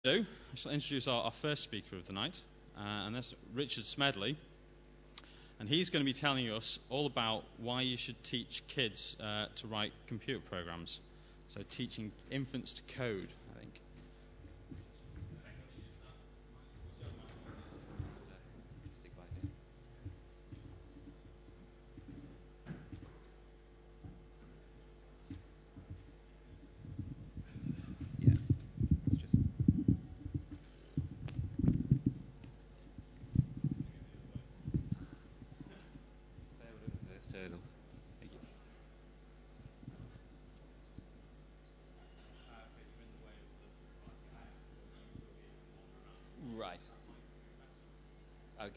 I shall introduce our first speaker of the night, and that's Richard Smedley. And he's going to be telling us all about why you should teach kids to write computer programs. So teaching infants to code, I think. Right. Okay.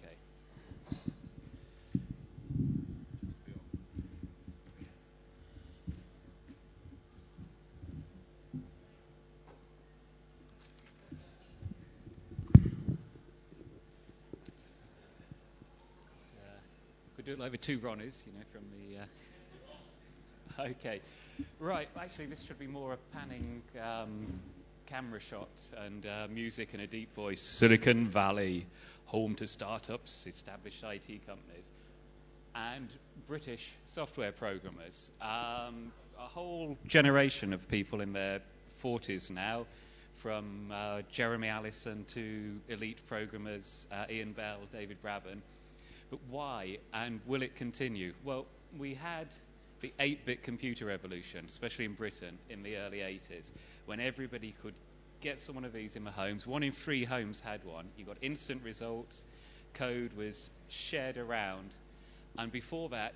Could do it like the two Ronnies, from the. Okay. Right. Actually, this should be more a panning camera shot and music and a deep voice. Silicon Valley, home to startups, established IT companies, and British software programmers. A whole generation of people in their 40s now, from Jeremy Allison to elite programmers, Ian Bell, David Braben. But why, and will it continue? Well, we had the 8-bit computer revolution, especially in Britain, in the early 80s, when everybody could get some one of these in their homes. 1 in 3 homes had one. You got instant results. Code was shared around. And before that,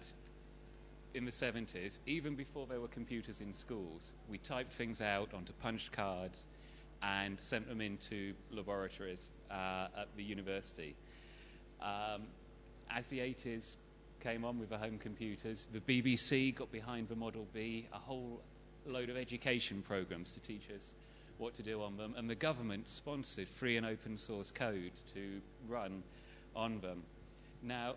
in the 70s, even before there were computers in schools, we typed things out onto punched cards and sent them into laboratories at the university. As the 80s came on with the home computers, the BBC got behind the Model B, a whole load of education programs to teach us what to do on them, and the government sponsored free and open source code to run on them. Now,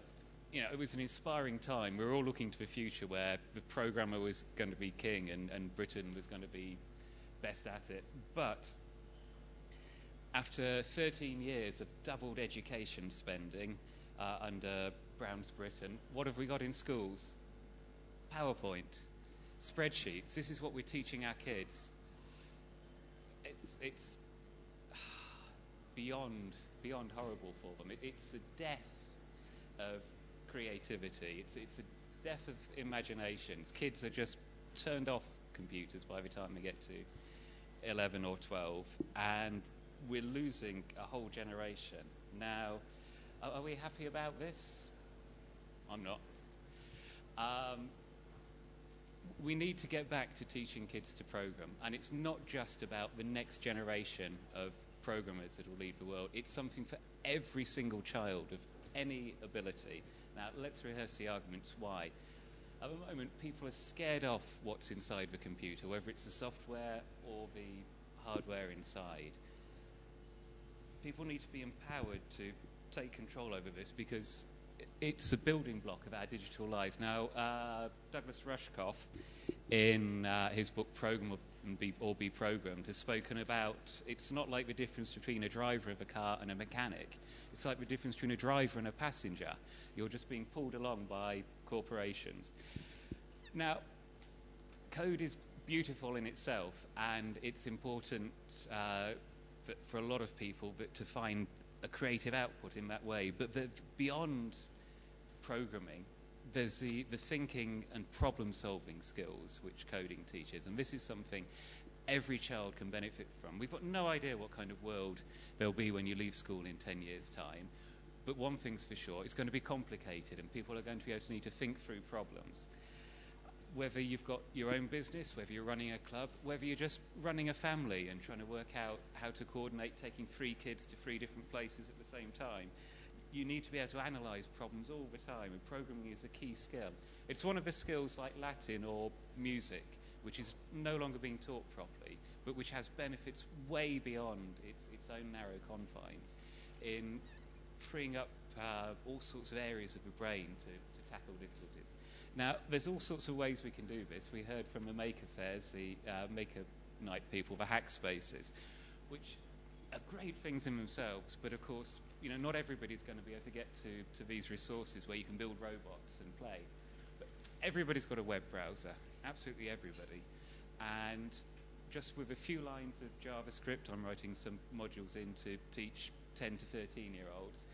it was an inspiring time. We were all looking to the future where the programmer was going to be king and Britain was going to be best at it. But after 13 years of doubled education spending under Brown's Britain, what have we got in schools? PowerPoint, spreadsheets. This is what we're teaching our kids. It's beyond horrible for them. It's a death of creativity. It's a death of imaginations. Kids are just turned off computers by the time they get to 11 or 12, and we're losing a whole generation. Now, are we happy about this? I'm not. We need to get back to teaching kids to program, and it's not just about the next generation of programmers that will lead the world. It's something for every single child of any ability. Now, let's rehearse the arguments why. At the moment, people are scared off what's inside the computer, whether it's the software or the hardware inside. People need to be empowered to take control over this because it's a building block of our digital lives. Now, Douglas Rushkoff, in his book Program or Be Programmed, has spoken about it's not like the difference between a driver of a car and a mechanic. It's like the difference between a driver and a passenger. You're just being pulled along by corporations. Now, code is beautiful in itself, and it's important for a lot of people to find a creative output in that way. But beyond programming, there's the thinking and problem-solving skills which coding teaches, and this is something every child can benefit from. We've got no idea what kind of world there'll be when you leave school in 10 years' time, but one thing's for sure, it's going to be complicated, and people are going to be able to need to think through problems. Whether you've got your own business, whether you're running a club, whether you're just running a family and trying to work out how to coordinate taking 3 kids to 3 different places at the same time, you need to be able to analyse problems all the time, and programming is a key skill. It's one of the skills like Latin or music, which is no longer being taught properly, but which has benefits way beyond its own narrow confines in freeing up all sorts of areas of the brain to tackle difficulties. Now, there's all sorts of ways we can do this. We heard from the Maker Fairs, the Maker Night people, the hack spaces, which are great things in themselves, but of course, not everybody's going to be able to get to these resources where you can build robots and play. But everybody's got a web browser, absolutely everybody. And just with a few lines of JavaScript, I'm writing some modules in to teach 10 to 13-year-olds.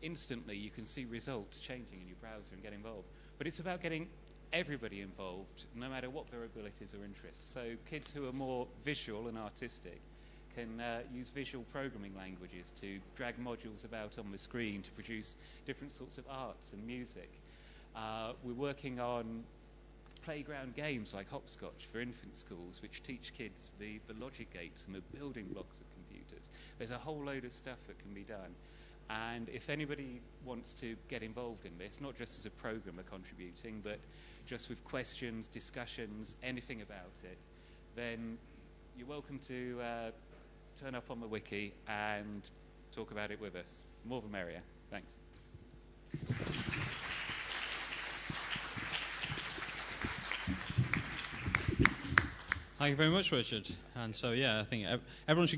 Instantly, you can see results changing in your browser and get involved. But it's about getting everybody involved, no matter what their abilities or interests. So kids who are more visual and artistic can use visual programming languages to drag modules about on the screen to produce different sorts of arts and music. We're working on playground games like hopscotch for infant schools, which teach kids the logic gates and the building blocks of computers. There's a whole load of stuff that can be done. And if anybody wants to get involved in this, not just as a programmer contributing, but just with questions, discussions, anything about it, then you're welcome to turn up on the wiki and talk about it with us. More the merrier. Thanks. Thank you very much, Richard. And so, I think everyone should